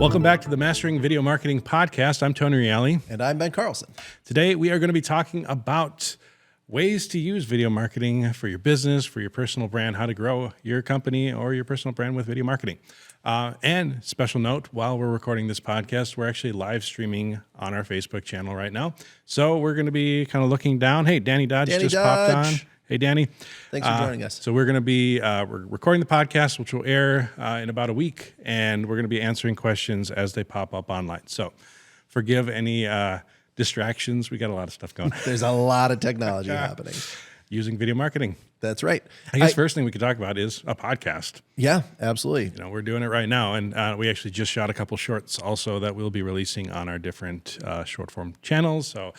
Welcome back to the Mastering Video Marketing Podcast. I'm Tony Reale. And I'm Ben Carlson. Today, we are going to be talking about ways to use video marketing for your business, for your personal brand, how to grow your company or your personal brand with video marketing. And special note, while we're recording this podcast, we're actually live streaming on our Facebook channel right now. So we're going to be kind of looking down. Hey, Danny Dodge just popped on. Hey, Danny. Thanks for joining us. So we're going to be we're recording the podcast, which will air in about a week, and we're going to be answering questions as they pop up online. So forgive any distractions. We got a lot of stuff going. There's a lot of technology happening. Using video marketing. That's right. I guess first thing we could talk about is a podcast. Yeah, absolutely. You know, we're doing it right now, and we actually just shot a couple shorts also that we'll be releasing on our different short form channels. So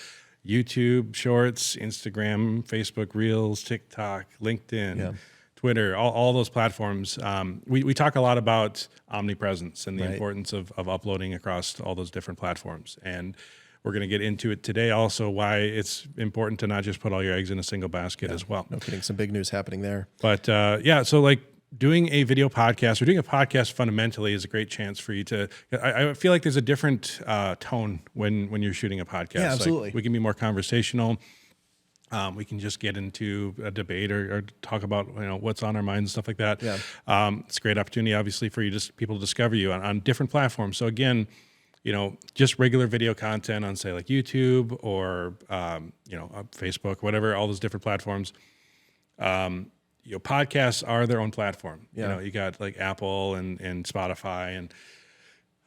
YouTube Shorts, Instagram, Facebook Reels, TikTok, LinkedIn, Twitter, all those platforms. We talk a lot about omnipresence and the importance of uploading across all those different platforms. And we're going to get into it today also, why it's important to not just put all your eggs in a single basket as well. No kidding. Some big news happening there. But so like doing a video podcast or doing a podcast fundamentally is a great chance for you to, I feel like there's a different tone when you're shooting a podcast. Yeah, absolutely. Like we can be more conversational. We can just get into a debate or talk about what's on our minds and stuff like that. Yeah. It's a great opportunity, obviously, for people to discover you on different platforms. So again, just regular video content on, say, like YouTube or Facebook, whatever, all those different platforms. Podcasts are their own platform. Yeah. You got like Apple and Spotify and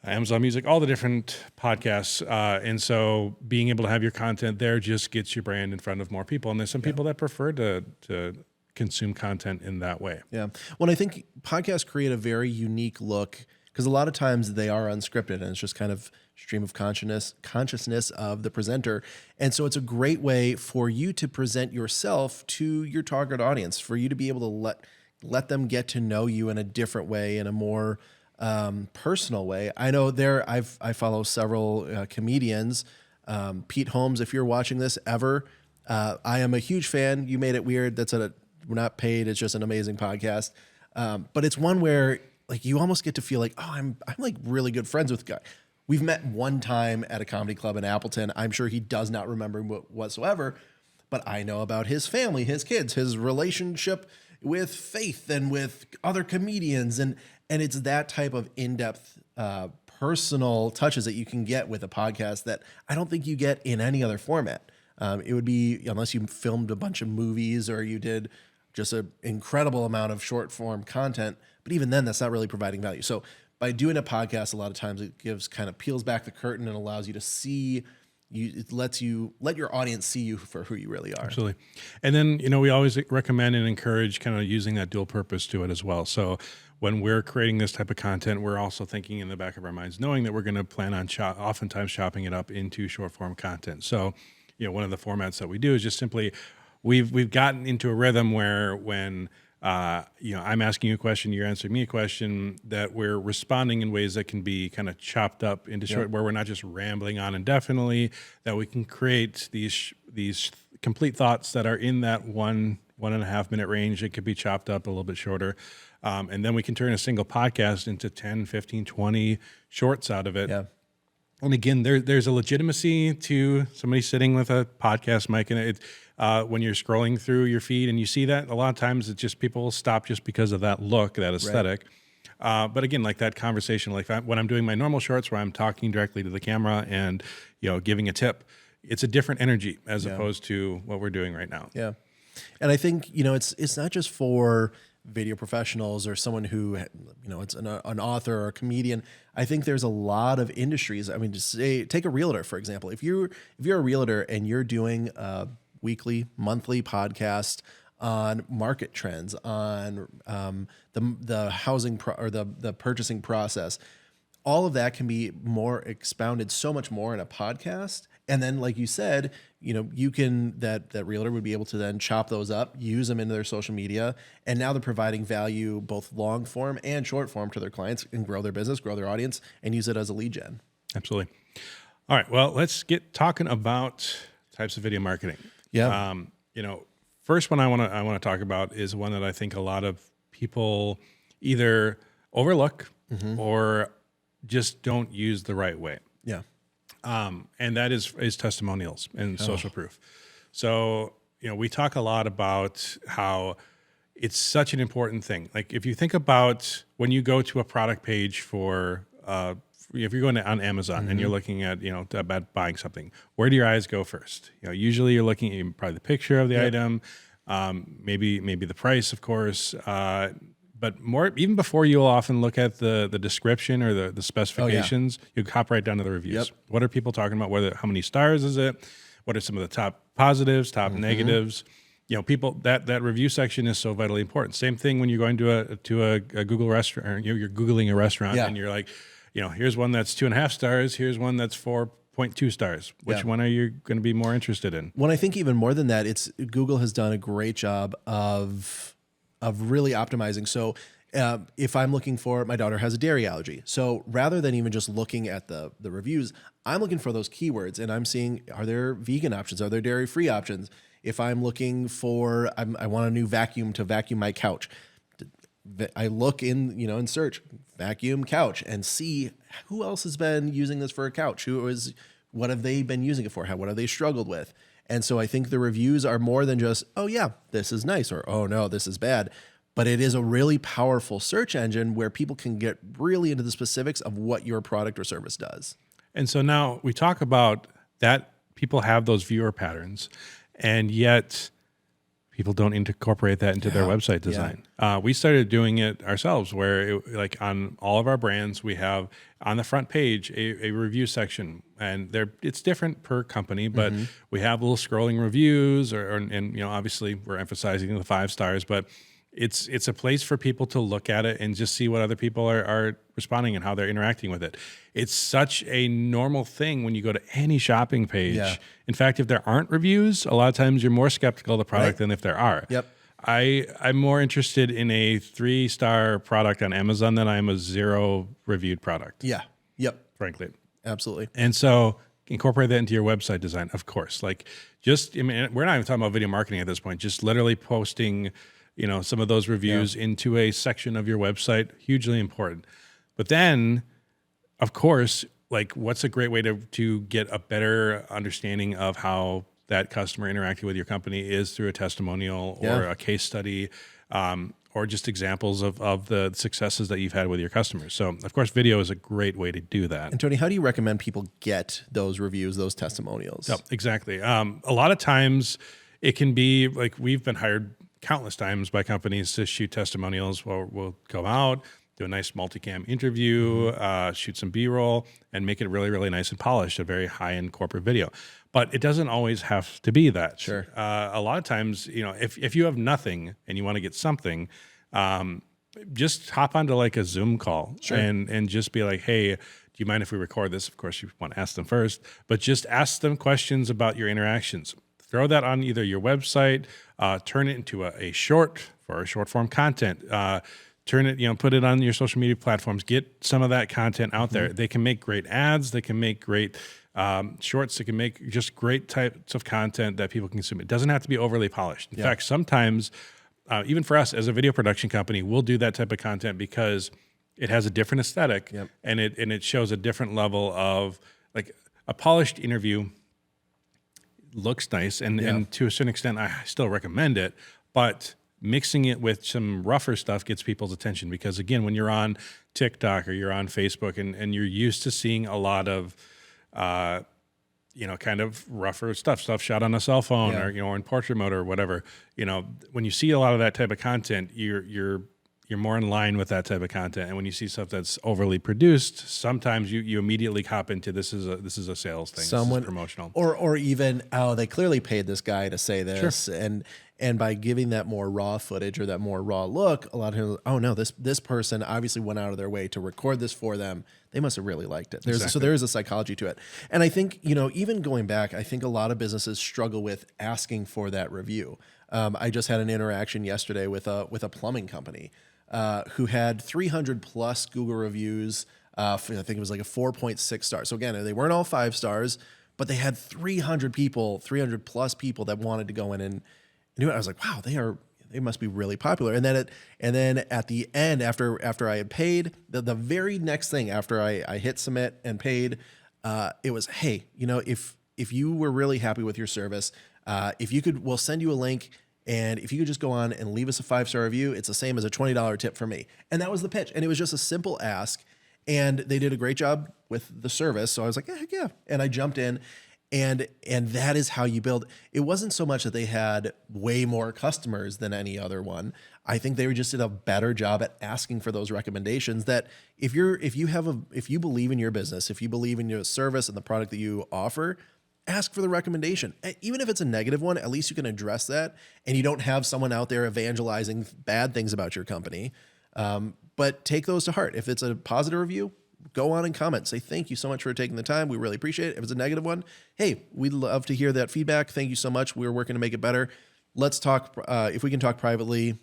Amazon Music, all the different podcasts. And so being able to have your content there just gets your brand in front of more people. And there's some people that prefer to consume content in that way. Yeah. Well, I think podcasts create a very unique look because a lot of times they are unscripted and it's just kind of stream of consciousness of the presenter. And so it's a great way for you to present yourself to your target audience, for you to be able to let them get to know you in a different way, in a more personal way. I know I follow several comedians. Pete Holmes, if you're watching this ever, I am a huge fan. You Made It Weird. We're not paid. It's just an amazing podcast. But it's one where like you almost get to feel like, oh, I'm like really good friends with the guy. We've met one time at a comedy club in Appleton. I'm sure he does not remember whatsoever, but I know about his family, his kids, his relationship with Faith and with other comedians. And it's that type of in-depth personal touches that you can get with a podcast that I don't think you get in any other format. It would be, unless you filmed a bunch of movies or you did just an incredible amount of short form content, but even then that's not really providing value. So by doing a podcast, a lot of times it peels back the curtain and allows you to see you. It let your audience see you for who you really are. Absolutely. And then, we always recommend and encourage kind of using that dual purpose to it as well. So when we're creating this type of content, we're also thinking in the back of our minds, knowing that we're going to plan on oftentimes chopping it up into short form content. So, one of the formats that we do is just simply, we've gotten into a rhythm where when I'm asking you a question, you're answering me a question, that we're responding in ways that can be kind of chopped up into short, where we're not just rambling on indefinitely, that we can create these complete thoughts that are in that 1.5 minute range. It could be chopped up a little bit shorter. And then we can turn a single podcast into 10, 15, 20 shorts out of it. Yeah. And again, there's a legitimacy to somebody sitting with a podcast mic, and it when you're scrolling through your feed and you see that, a lot of times it's just people stop just because of that look, that aesthetic. Right. But again, like that conversation, like when I'm doing my normal shorts where I'm talking directly to the camera and giving a tip, it's a different energy as opposed to what we're doing right now. Yeah, and I think it's not just for video professionals or someone who it's an author or a comedian. I think there's a lot of industries. I mean, just take a realtor for example. If you're a realtor and you're doing a weekly, monthly podcast on market trends, on the housing or the purchasing process, all of that can be more expounded so much more in a podcast. And then, like you said, you can, that realtor would be able to then chop those up, use them into their social media. And now they're providing value, both long form and short form, to their clients, and grow their business, grow their audience, and use it as a lead gen. Absolutely. All right. Well, let's get talking about types of video marketing. Yeah. First one I want to talk about is one that I think a lot of people either overlook or just don't use the right way. Yeah. And that is testimonials and social proof. So, we talk a lot about how it's such an important thing. Like if you think about when you go to a product page for, if you're going on Amazon and you're looking at, about buying something, where do your eyes go first? Usually you're looking at probably the picture of the item, maybe the price, of course, but more even before, you'll often look at the description or the specifications. You hop right down to the reviews. What are people talking about? How many stars is it? What are some of the top positives, top negatives? People that review section is so vitally important. Same thing when you're going to a Google restaurant, or you're Googling a restaurant and you're like, here's one that's 2.5 stars. Here's one that's 4.2 stars. Which one are you going to be more interested in? Well, I think even more than that, Google has done a great job of really optimizing. So if I'm looking for, my daughter has a dairy allergy. So rather than even just looking at the reviews, I'm looking for those keywords and I'm seeing, are there vegan options? Are there dairy-free options? If I'm looking for, I want a new vacuum to vacuum my couch, I look in search vacuum couch and see who else has been using this for a couch. What have they been using it for? What have they struggled with? And so I think the reviews are more than just, oh yeah, this is nice, or oh no, this is bad. But it is a really powerful search engine where people can get really into the specifics of what your product or service does. And so now we talk about that people have those viewer patterns, and yet people don't incorporate that into their website design. We started doing it ourselves where like on all of our brands, we have on the front page a review section, and it's different per company, but we have little scrolling reviews and obviously we're emphasizing the 5 stars, but it's a place for people to look at it and just see what other people are responding and how they're interacting with it. It's such a normal thing when you go to any shopping page. Yeah. In fact, if there aren't reviews, a lot of times you're more skeptical of the product than if there are. Yep. I'm more interested in a 3-star product on Amazon than I am a 0 reviewed product. Yeah. Yep. Frankly. Absolutely. And so incorporate that into your website design, of course. Like we're not even talking about video marketing at this point, just literally posting some of those reviews into a section of your website, hugely important. But then, of course, like what's a great way to get a better understanding of how that customer interacted with your company is through a testimonial or a case study, or just examples of the successes that you've had with your customers. So, of course, video is a great way to do that. And Tony, how do you recommend people get those reviews, those testimonials? Yep, exactly. A lot of times it can be like we've been hired countless times by companies to shoot testimonials. We'll go out, do a nice multicam interview, shoot some B-roll, and make it really, really nice and polished, a very high-end corporate video. But it doesn't always have to be that. Sure. A lot of times, if you have nothing and you want to get something, just hop onto like a Zoom call and just be like, hey, do you mind if we record this? Of course, you want to ask them first, but just ask them questions about your interactions. Throw that on either your website, turn it into a short for short form content, turn it, put it on your social media platforms, get some of that content out there. They can make great ads. They can make great shorts. They can make just great types of content that people can consume. It doesn't have to be overly polished. In fact, sometimes, even for us as a video production company, we'll do that type of content because it has a different aesthetic and it shows a different level of like a polished interview. Looks nice, and to a certain extent, I still recommend it. But mixing it with some rougher stuff gets people's attention because, again, when you're on TikTok or you're on Facebook and you're used to seeing a lot of, kind of rougher stuff shot on a cell phone or in portrait mode or whatever. When you see a lot of that type of content, you're more in line with that type of content. And when you see stuff that's overly produced, sometimes you immediately hop into this is a sales thing. This is promotional. Or even, they clearly paid this guy to say this. Sure. And by giving that more raw footage or that more raw look, a lot of people, oh no, this person obviously went out of their way to record this for them. They must have really liked it. So there is a psychology to it. And I think, even going back, I think a lot of businesses struggle with asking for that review. I just had an interaction yesterday with a plumbing company. Who had 300 plus Google reviews. I think it was like a 4.6 stars. So again, they weren't all 5 stars, but they had 300 plus people that wanted to go in and do it. I was like, wow, they must be really popular. And then at the end, after I had paid, the very next thing after I hit submit and paid, it was, hey, if you were really happy with your service, if you could, we'll send you a link. And if you could just go on and leave us a 5-star review, it's the same as a $20 tip for me. And that was the pitch. And it was just a simple ask. And they did a great job with the service. So I was like, heck yeah. And I jumped in. And that is how you build. It wasn't so much that they had way more customers than any other one. I think they just did a better job at asking for those recommendations. That if you believe in your business, if you believe in your service and the product that you offer, ask for the recommendation. Even if it's a negative one, at least you can address that, and you don't have someone out there evangelizing bad things about your company. But take those to heart. If it's a positive review, go on and comment. Say, thank you so much for taking the time. We really appreciate it. If it's a negative one, hey, we'd love to hear that feedback. Thank you so much. We're working to make it better. Let's talk. If we can talk privately,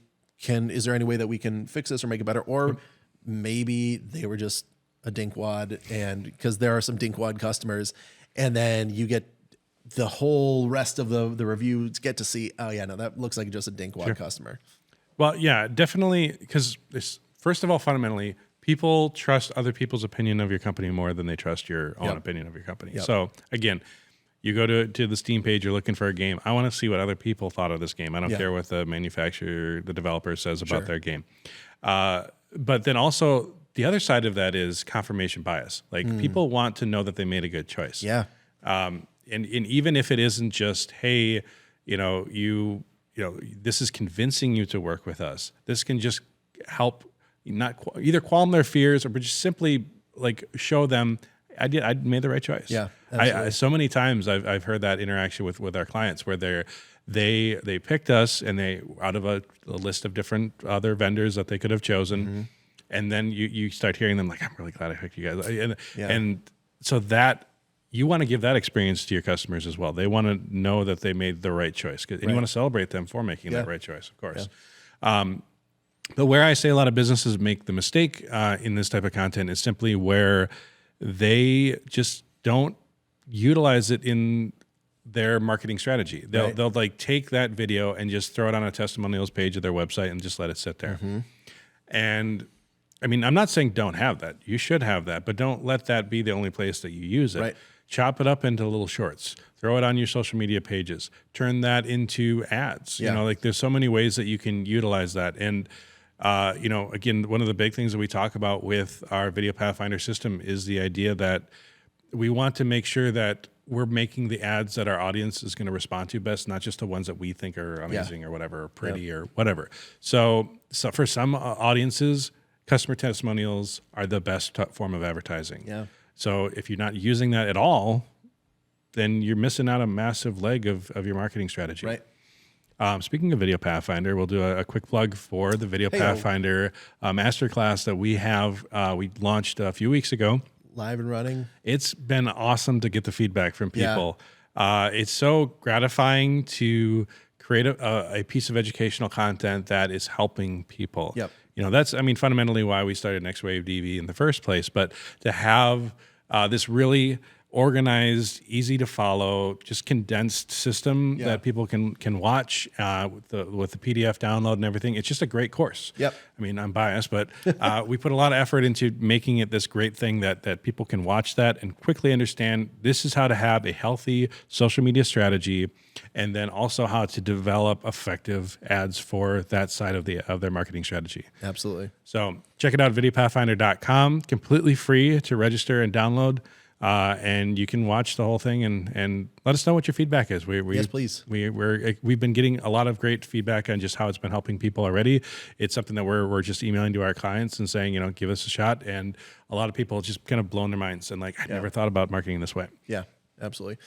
is there any way that we can fix this or make it better? Or maybe they were just a dinkwad, and because there are some dinkwad customers, and then you get the whole rest of the reviews get to see, oh yeah, no, that looks like just a dinkwad customer. Well, yeah, definitely. Because first of all, fundamentally, people trust other people's opinion of your company more than they trust your own opinion of your company. Yep. So again, you go to the Steam page, you're looking for a game. I want to see what other people thought of this game. I don't care what the manufacturer, the developer says about their game. But then also the other side of that is confirmation bias. Like people want to know that they made a good choice. Yeah. And even if it isn't just, hey, this is convincing you to work with us. This can just help either qualm their fears or just simply like show them I made the right choice. Yeah, so many times I've heard that interaction with our clients where they picked us and they out of a list of different other vendors that they could have chosen, and then you start hearing them like, I'm really glad I picked you guys, and so that you want to give that experience to your customers as well. They want to know that they made the right choice, and you want to celebrate them for making that right choice, of course. Yeah. But where I say a lot of businesses make the mistake in this type of content is simply where they just don't utilize it in their marketing strategy. They'll like take that video and just throw it on a testimonials page of their website and just let it sit there. And I mean, I'm not saying don't have that. You should have that, but don't let that be the only place that you use it. Right. Chop it up into little shorts. Throw it on your social media pages. Turn that into ads. You know, like there's so many ways that you can utilize that. And again, one of the big things that we talk about with our Video Pathfinder system is the idea that we want to make sure that we're making the ads that our audience is going to respond to best, not just the ones that we think are amazing or whatever, or pretty or whatever. So for some audiences, customer testimonials are the best form of advertising. Yeah. So if you're not using that at all, then you're missing out a massive leg of your marketing strategy. Right. Speaking of Video Pathfinder, we'll do a quick plug for the Video Pathfinder Masterclass that we have. We launched a few weeks ago. Live and running. It's been awesome to get the feedback from people. It's so gratifying to create a piece of educational content that is helping people. Yep. That's, fundamentally why we started NextWaveDV in the first place. But to have this really organized, easy to follow, just condensed system that people can watch with the PDF download and everything. It's just a great course. Yep. I'm biased, but we put a lot of effort into making it this great thing that people can watch that and quickly understand this is how to have a healthy social media strategy, and then also how to develop effective ads for that side of their marketing strategy. Absolutely. So check it out, videopathfinder.com, completely free to register and download. And you can watch the whole thing and let us know what your feedback is. Yes, please. We've been getting a lot of great feedback on just how it's been helping people already. It's something that we're just emailing to our clients and saying, give us a shot. And a lot of people just kind of blown their minds and like, I never thought about marketing this way. Yeah, absolutely.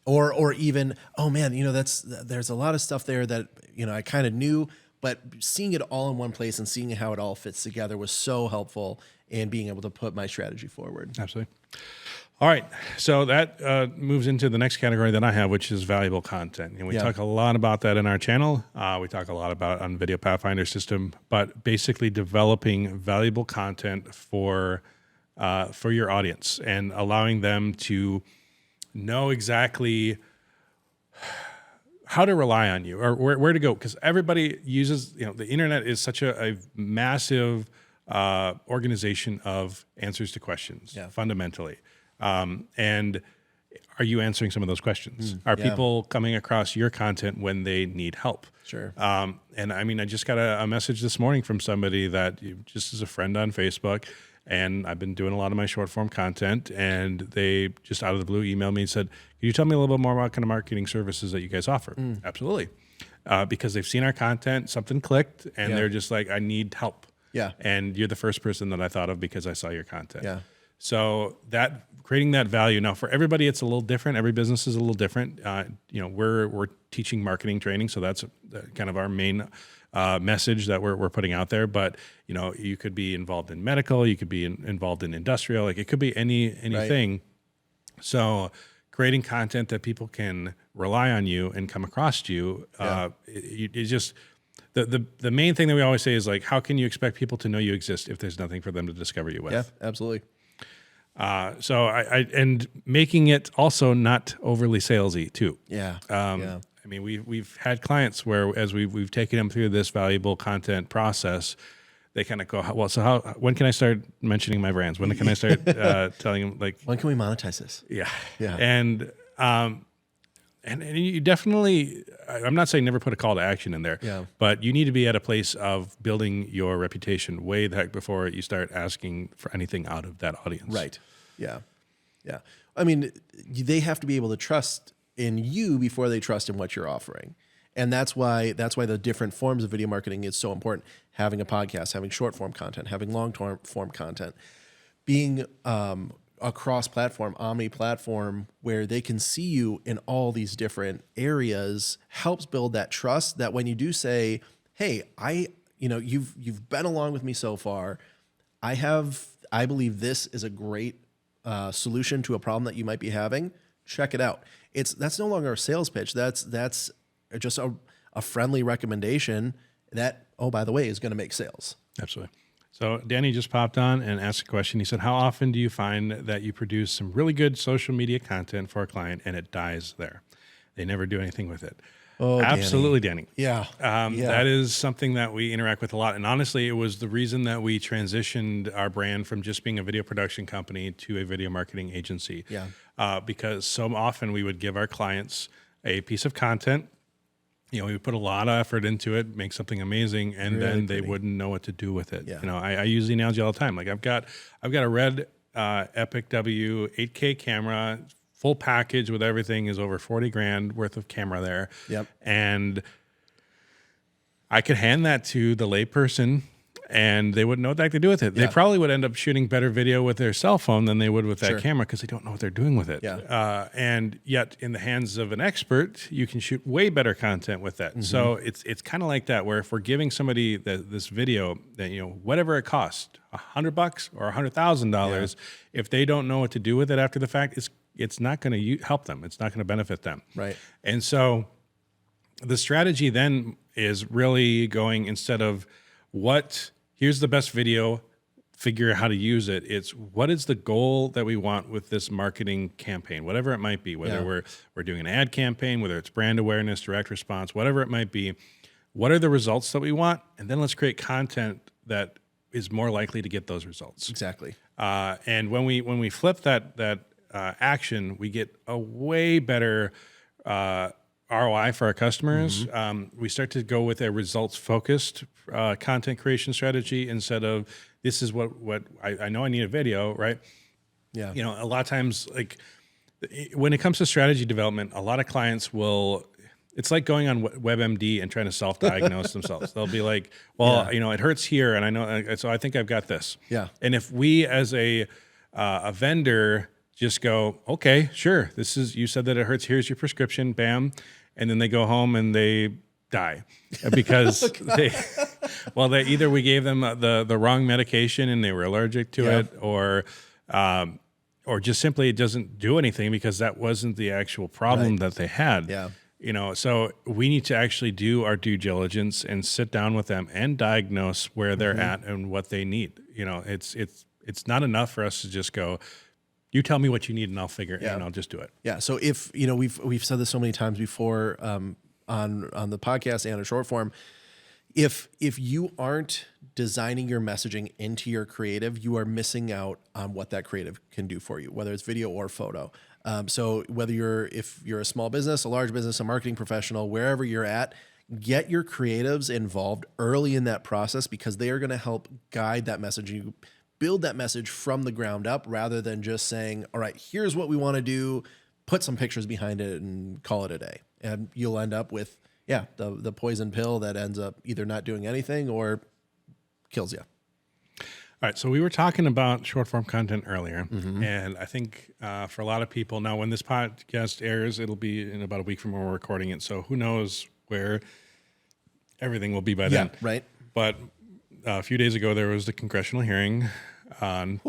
Or even, oh man, there's a lot of stuff there that, I kind of knew, but seeing it all in one place and seeing how it all fits together was so helpful in being able to put my strategy forward. Absolutely. All right, so that moves into the next category that I have, which is valuable content. And we talk a lot about that in our channel. We talk a lot about it on Video Pathfinder system, but basically developing valuable content for your audience and allowing them to know exactly how to rely on you or where to go. Because everybody uses, the internet is such a massive organization of answers to questions, fundamentally. And are you answering some of those questions? Are people coming across your content when they need help? Sure. And I mean, I just got a message this morning from somebody that just is a friend on Facebook, and I've been doing a lot of my short form content, and they just out of the blue emailed me and said, "Can you tell me a little bit more about kind of marketing services that you guys offer?" Absolutely. Because they've seen our content, something clicked, and they're just like, "I need help." Yeah. And you're the first person that I thought of because I saw your content. Yeah. So that creating that value. Now for everybody, it's a little different. Every business is a little different. We're teaching marketing training. So that's kind of our main message that we're putting out there. But, you could be involved in medical, you could be involved in industrial, like it could be anything. Right. So creating content that people can rely on you and come across you, it just, the main thing that we always say is like, how can you expect people to know you exist if there's nothing for them to discover you with? Yeah, absolutely. So and making it also not overly salesy too. Yeah. I mean, we've had clients where as we've taken them through this valuable content process, they kind of go, well, so when can I start mentioning my brands? When can I start telling them, like, when can we monetize this? Yeah. Yeah. And you definitely, I'm not saying never put a call to action in there, but you need to be at a place of building your reputation way the heck before you start asking for anything out of that audience. Right. Yeah. Yeah. I mean, they have to be able to trust in you before they trust in what you're offering. And that's why the different forms of video marketing is so important. Having a podcast, having short form content, having long form content, being a cross-platform, omni-platform where they can see you in all these different areas helps build that trust that when you do say, hey, you've been along with me so far. I believe this is a great solution to a problem that you might be having. Check it out. That's no longer a sales pitch. That's just a friendly recommendation that, oh, by the way, is going to make sales. Absolutely. So Danny just popped on and asked a question. He said, how often do you find that you produce some really good social media content for a client and it dies there? They never do anything with it. Oh, absolutely, Danny. Yeah. That is something that we interact with a lot. And honestly, it was the reason that we transitioned our brand from just being a video production company to a video marketing agency. Yeah. Because so often we would give our clients a piece of content. We would put a lot of effort into it, make something amazing, and really then they wouldn't know what to do with it. Yeah. I use the analogy all the time. Like I've got a red Epic W 8K camera, full package with everything is over 40 grand worth of camera there. Yep. And I could hand that to the layperson and they wouldn't know what the heck to do with it. Yeah. They probably would end up shooting better video with their cell phone than they would with that camera because they don't know what they're doing with it. Yeah. And yet in the hands of an expert, you can shoot way better content with that. Mm-hmm. So it's kind of like that, where if we're giving somebody this video that, whatever it costs, $100 or $100,000, if they don't know what to do with it after the fact, it's not going to help them. It's not going to benefit them. Right. And so the strategy then is really going, instead of here's the best video, figure out how to use it. It's what is the goal that we want with this marketing campaign, whatever it might be, whether we're doing an ad campaign, whether it's brand awareness, direct response, whatever it might be. What are the results that we want? And then let's create content that is more likely to get those results. Exactly. And when we flip that action, we get a way better ROI for our customers. Mm-hmm. We start to go with a results-focused content creation strategy instead of this is what I know I need a video, right? Yeah. A lot of times, like when it comes to strategy development, a lot of clients it's like going on WebMD and trying to self-diagnose themselves. They'll be like, well, it hurts here, and I know, so I think I've got this. Yeah. And if we as a vendor just go, okay, sure, you said that it hurts, here's your prescription, bam. And then they go home and they die because they either we gave them the wrong medication and they were allergic to it, or just simply it doesn't do anything because that wasn't the actual problem that they had. Yeah. So we need to actually do our due diligence and sit down with them and diagnose where they're at and what they need. It's not enough for us to just go, you tell me what you need and I'll figure it and I'll just do it. Yeah. So if, we've said this so many times before, on the podcast and a short form, if you aren't designing your messaging into your creative, you are missing out on what that creative can do for you, whether it's video or photo. So whether if you're a small business, a large business, a marketing professional, wherever you're at, get your creatives involved early in that process, because they are going to help guide that message. You build that message from the ground up, rather than just saying, all right, here's what we want to do, put some pictures behind it and call it a day. And you'll end up with, the poison pill that ends up either not doing anything or kills you. All right. So we were talking about short form content earlier. And I think for a lot of people now, when this podcast airs, it'll be in about a week from when we're recording it. So who knows where everything will be by then. Right. But a few days ago, there was the congressional hearing on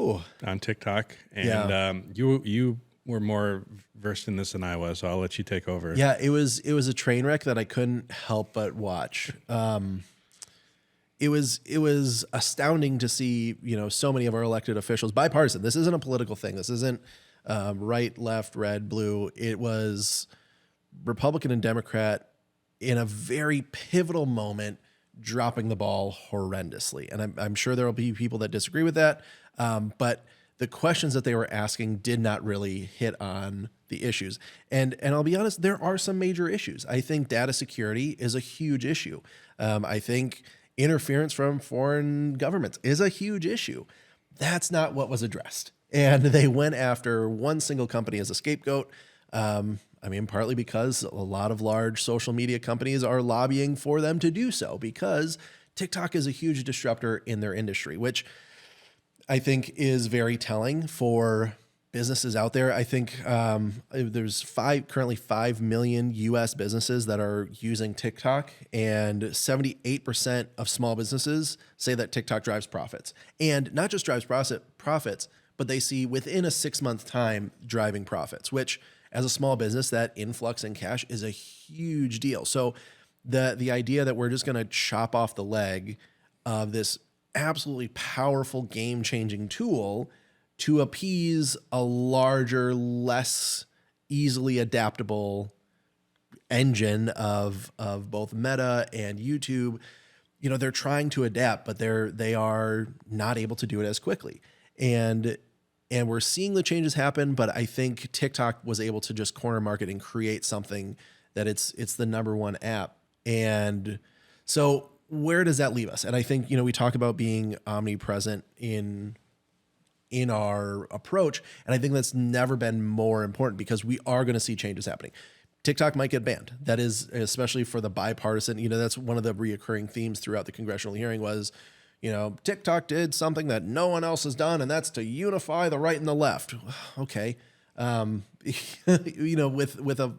TikTok. And you were more versed in this than I was, so I'll let you take over. Yeah, it was a train wreck that I couldn't help but watch. It was astounding to see, so many of our elected officials, bipartisan. This isn't a political thing. This isn't right, left, red, blue. It was Republican and Democrat in a very pivotal moment, dropping the ball horrendously. And I'm sure there will be people that disagree with that. But the questions that they were asking did not really hit on the issues. And I'll be honest, there are some major issues. I think data security is a huge issue. I think interference from foreign governments is a huge issue. That's not what was addressed. And they went after one single company as a scapegoat. Partly because a lot of large social media companies are lobbying for them to do so, because TikTok is a huge disruptor in their industry, which I think is very telling for businesses out there. I think there's currently 5 million US businesses that are using TikTok, and 78% of small businesses say that TikTok drives profits. And not just drives profits, but they see within a 6-month time driving profits, which as a small business, that influx in cash is a huge deal. So the idea that we're just going to chop off the leg of this absolutely powerful, game-changing tool to appease a larger, less easily adaptable engine of both Meta and YouTube, they're trying to adapt, but they are not able to do it as quickly. And we're seeing the changes happen, but I think TikTok was able to just corner market and create something that it's the number one app. And so where does that leave us? And I think, we talk about being omnipresent in our approach. And I think that's never been more important, because we are going to see changes happening. TikTok might get banned. That is, especially for the bipartisan, that's one of the reoccurring themes throughout the congressional hearing was, TikTok did something that no one else has done, and that's to unify the right and the left. Okay. With a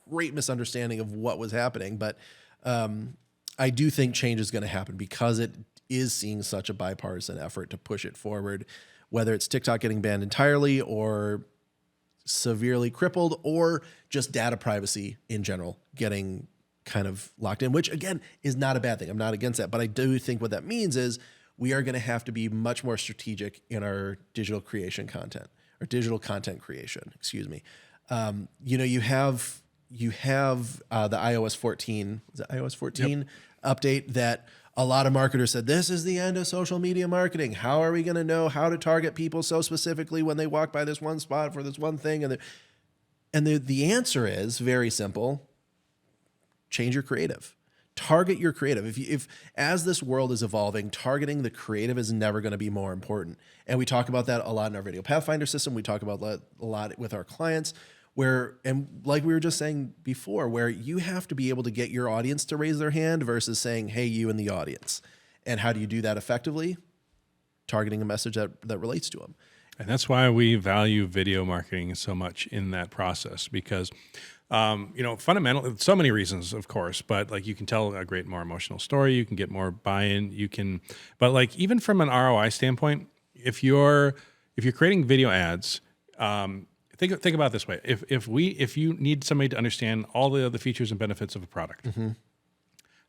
great misunderstanding of what was happening. But I do think change is going to happen, because it is seeing such a bipartisan effort to push it forward, whether it's TikTok getting banned entirely or severely crippled, or just data privacy in general getting kind of locked in, which again is not a bad thing. I'm not against that, but I do think what that means is we are going to have to be much more strategic in our digital content creation. Excuse me. You have the iOS 14, is it iOS 14 update that a lot of marketers said, this is the end of social media marketing. How are we going to know how to target people so specifically when they walk by this one spot for this one thing? And the answer is very simple. Change your creative. Target your creative. If as this world is evolving, targeting the creative is never going to be more important. And we talk about that a lot in our Video Pathfinder system. We talk about that a lot with our clients, and like we were just saying before, where you have to be able to get your audience to raise their hand versus saying, hey, you in the audience. And how do you do that effectively? Targeting a message that relates to them. And that's why we value video marketing so much in that process, because fundamentally, so many reasons, of course, but like you can tell a great, more emotional story, you can get more buy-in, but like even from an ROI standpoint, if you're creating video ads, think about it this way. If you need somebody to understand all the features and benefits of a product,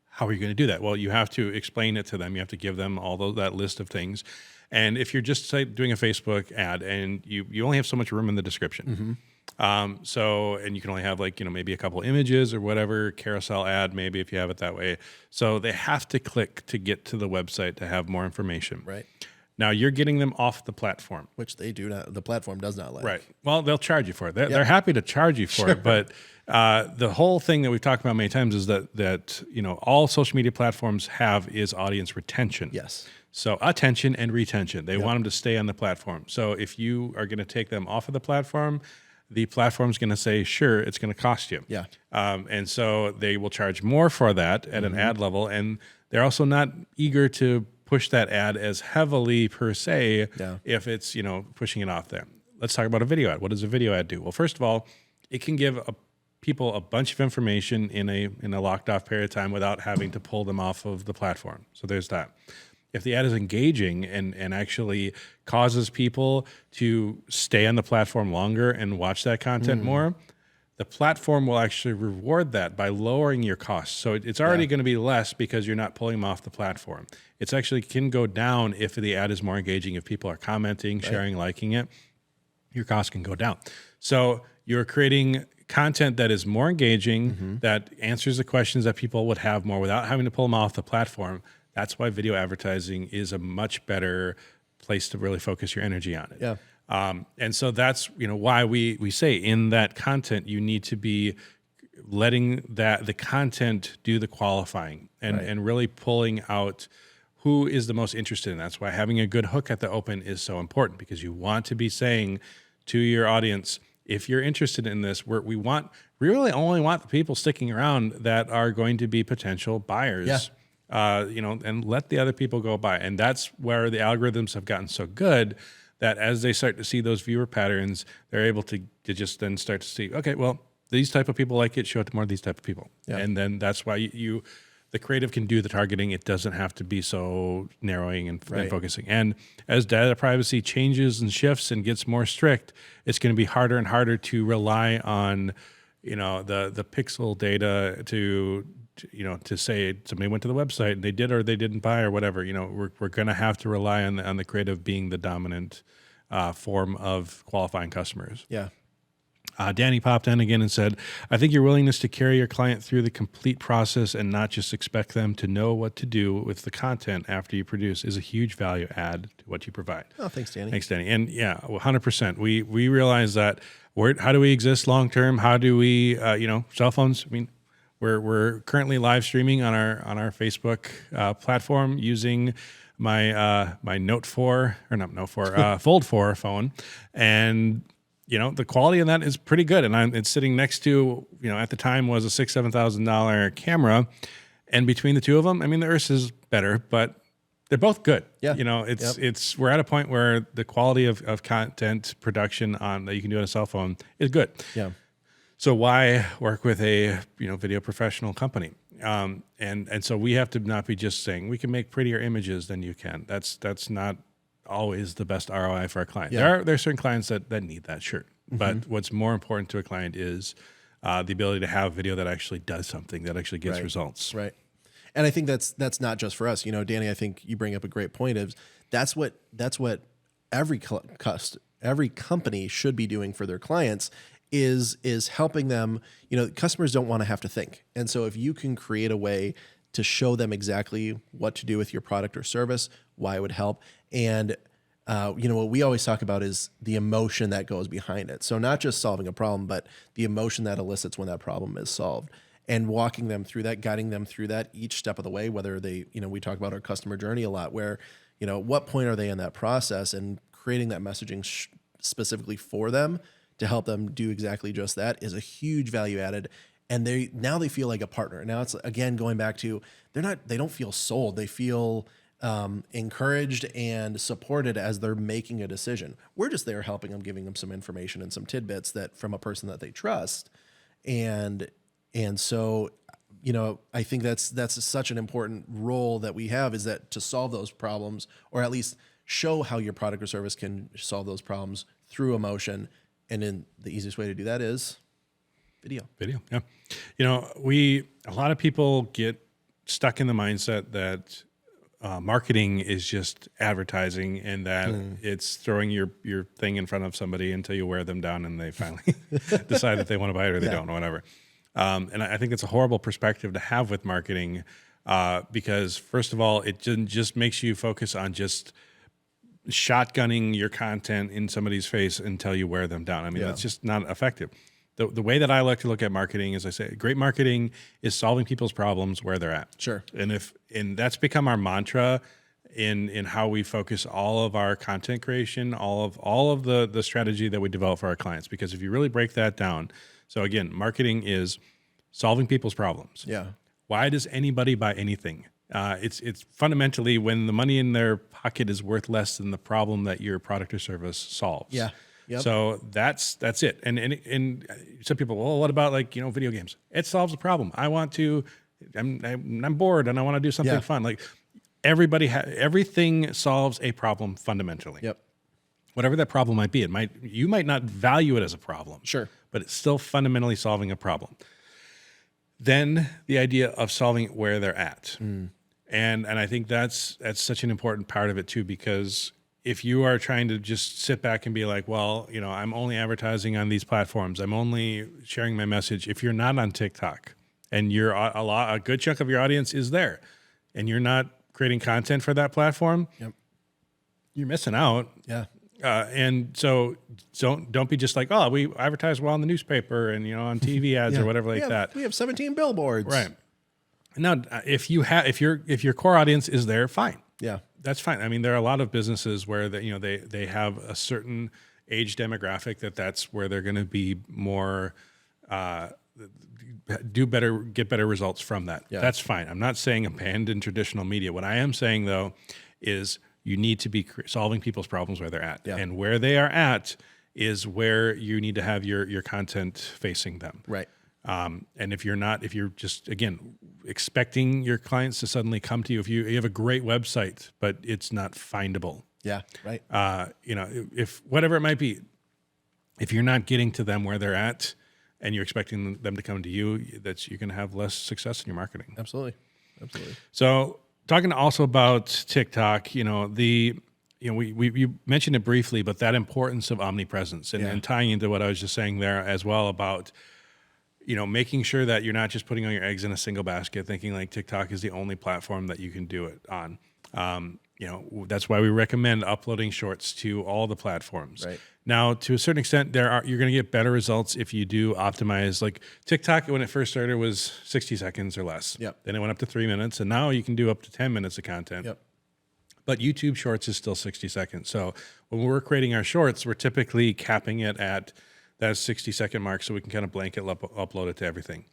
how are you going to do that? Well, you have to explain it to them. You have to give them that list of things. And if you're just doing a Facebook ad and you only have so much room in the description, And you can only have like, maybe a couple images or whatever, carousel ad, maybe if you have it that way. So they have to click to get to the website to have more information. Right. Now you're getting them off the platform. Which they do not, the platform does not like. Right. Well, they'll charge you for it. They're happy to charge you for it. But the whole thing that we've talked about many times is that all social media platforms have is audience retention. Yes. So attention and retention. They want them to stay on the platform. So if you are going to take them off of the platform's going to say, sure, it's going to cost you. Yeah. And so they will charge more for that at an ad level. And they're also not eager to push that ad as heavily per se if it's, pushing it off there. Let's talk about a video ad. What does a video ad do? Well, first of all, it can give people a bunch of information in a locked off period of time without having to pull them off of the platform. So there's that. If the ad is engaging and actually causes people to stay on the platform longer and watch that content more, the platform will actually reward that by lowering your costs. So it's already going to be less because you're not pulling them off the platform. It's actually can go down if the ad is more engaging. If people are commenting, sharing, liking it, your costs can go down. So you're creating content that is more engaging, that answers the questions that people would have more without having to pull them off the platform. That's why video advertising is a much better place to really focus your energy on it. Yeah. And so that's why we say in that content you need to be letting the content do the qualifying and really pulling out who is the most interested in. That's why having a good hook at the open is so important, because you want to be saying to your audience, if you're interested in this, we really only want the people sticking around that are going to be potential buyers. Yeah. And let the other people go by. And that's where the algorithms have gotten so good that as they start to see those viewer patterns, they're able to just then start to see, okay, well, these type of people like it, show it to more of these type of people. Yeah. And then that's why the creative can do the targeting. It doesn't have to be so narrowing and focusing. And as data privacy changes and shifts and gets more strict, it's going to be harder and harder to rely on, the pixel data to say somebody went to the website and they did or they didn't buy or whatever. We're going to have to rely on the creative being the dominant form of qualifying customers. Yeah. Danny popped in again and said, I think your willingness to carry your client through the complete process and not just expect them to know what to do with the content after you produce is a huge value add to what you provide. Oh, thanks, Danny. Thanks, Danny. And 100%. We realize that how do we exist long term? How do we, cell phones? I mean, we're currently live streaming on our Facebook platform using my Note 4 or not Note 4 Fold 4 phone, and the quality of that is pretty good. And it's sitting next to at the time was a $6,000-$7,000 camera, and between the two of them, I mean the Ursa is better, but they're both good. Yeah. We're at a point where the quality of content production that you can do on a cell phone is good. Yeah. So why work with a video professional company? And so we have to not be just saying we can make prettier images than you can. That's not always the best ROI for our client. Yeah. There are certain clients that need that, sure. But what's more important to a client is the ability to have video that actually does something, that actually gets results. Right. And I think that's not just for us. Danny, I think you bring up a great point of that's what every company should be doing for their clients is helping them. Customers don't want to have to think. And so if you can create a way to show them exactly what to do with your product or service, why it would help. And, what we always talk about is the emotion that goes behind it. So not just solving a problem, but the emotion that elicits when that problem is solved, and walking them through that, guiding them through that each step of the way, whether they, we talk about our customer journey a lot, where, what point are they in that process, and creating that messaging specifically for them to help them do exactly just that is a huge value added. And they feel like a partner. Now it's again going back to they don't feel sold. They feel encouraged and supported as they're making a decision. We're just there helping them, giving them some information and some tidbits that from a person that they trust. And so, I think that's such an important role that we have, is that to solve those problems, or at least show how your product or service can solve those problems through emotion. And then the easiest way to do that is video. Yeah. A lot of people get stuck in the mindset that marketing is just advertising, and that it's throwing your thing in front of somebody until you wear them down and they finally decide that they want to buy it or they don't or whatever. And I think it's a horrible perspective to have with marketing because, first of all, it just makes you focus on just shotgunning your content in somebody's face until you wear them down. I mean, that's just not effective. The way that I like to look at marketing is, I say, great marketing is solving people's problems where they're at. Sure. And that's become our mantra in how we focus all of our content creation, all of the strategy that we develop for our clients. Because if you really break that down, so again, marketing is solving people's problems. Yeah. Why does anybody buy anything? It's fundamentally when the money in their pocket is worth less than the problem that your product or service solves. Yeah. Yep. So that's it. And some people, well, what about video games? It solves a problem. I'm bored and I want to do something fun. Like everything solves a problem fundamentally. Yep. Whatever that problem might be, you might not value it as a problem. Sure. But it's still fundamentally solving a problem. Then the idea of solving it where they're at. And I think that's such an important part of it too, because if you are trying to just sit back and be like, well, I'm only advertising on these platforms, I'm only sharing my message. If you're not on TikTok and a good chunk of your audience is there, and you're not creating content for that platform, you're missing out. Yeah. And so don't be just like, oh, we advertise well in the newspaper and on TV ads or whatever that. We have 17 billboards. Right. Now, if your core audience is there, fine. Yeah. That's fine. I mean, there are a lot of businesses where they have a certain age demographic that's where they're going to be more get better results from that. Yeah. That's fine. I'm not saying abandon traditional media. What I am saying though is you need to be solving people's problems where they're at, and where they are at is where you need to have your content facing them. Right. And if you're just, again, expecting your clients to suddenly come to you, if you have a great website, but it's not findable. Yeah. Right. If whatever it might be, if you're not getting to them where they're at and you're expecting them to come to you, you're going to have less success in your marketing. Absolutely. So talking also about TikTok, we mentioned it briefly, but that importance of omnipresence and tying into what I was just saying there as well about, making sure that you're not just putting all your eggs in a single basket, thinking like TikTok is the only platform that you can do it on. That's why we recommend uploading shorts to all the platforms. Right. Now, to a certain extent, you're going to get better results if you do optimize. Like TikTok, when it first started, was 60 seconds or less. Yep. Then it went up to 3 minutes, and now you can do up to 10 minutes of content. Yep. But YouTube Shorts is still 60 seconds. So when we're creating our shorts, we're typically capping it at that 60-second mark so we can kind of blanket upload it to everything.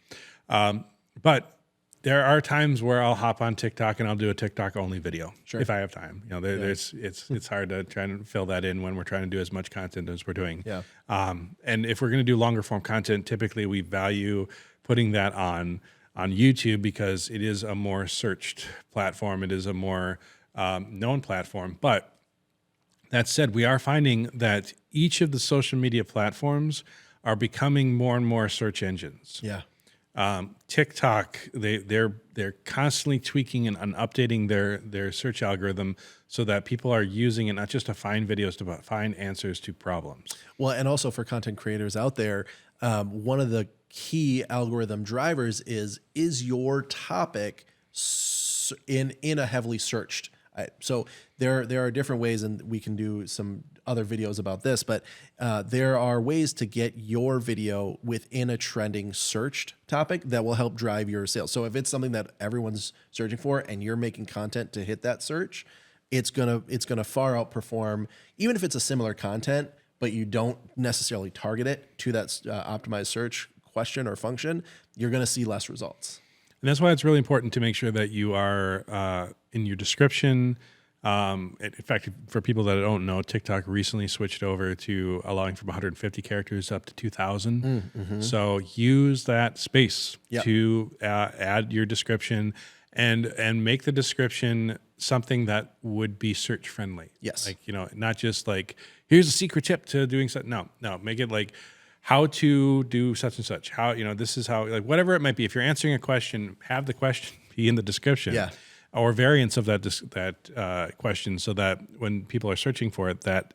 But there are times where I'll hop on TikTok and I'll do a TikTok only video if I have time. It's hard to try and fill that in when we're trying to do as much content as we're doing. Yeah. And if we're going to do longer form content, typically we value putting that on YouTube because it is a more searched platform. It is a more known platform. But that said, we are finding that each of the social media platforms are becoming more and more search engines. Yeah. TikTok, they're constantly tweaking and updating their search algorithm so that people are using it not just to find videos, but find answers to problems. Well, and also for content creators out there, one of the key algorithm drivers is your topic in a heavily searched. So there are different ways, and we can do some other videos about this, but there are ways to get your video within a trending searched topic that will help drive your sales. So if it's something that everyone's searching for and you're making content to hit that search, it's gonna far outperform, even if it's a similar content, but you don't necessarily target it to that optimized search question or function, you're gonna see less results. And that's why it's really important to make sure that you are in your description. In fact, for people that don't know, TikTok recently switched over to allowing from 150 characters up to 2,000. Mm-hmm. So use that space to add your description and make the description something that would be search friendly. Yes. Like, not just like, here's a secret tip to doing something. No, make it like, how to do such and such, how, this is how, like whatever it might be. If you're answering a question, have the question be in the description. Yeah. or variants of that question, so that when people are searching for it, that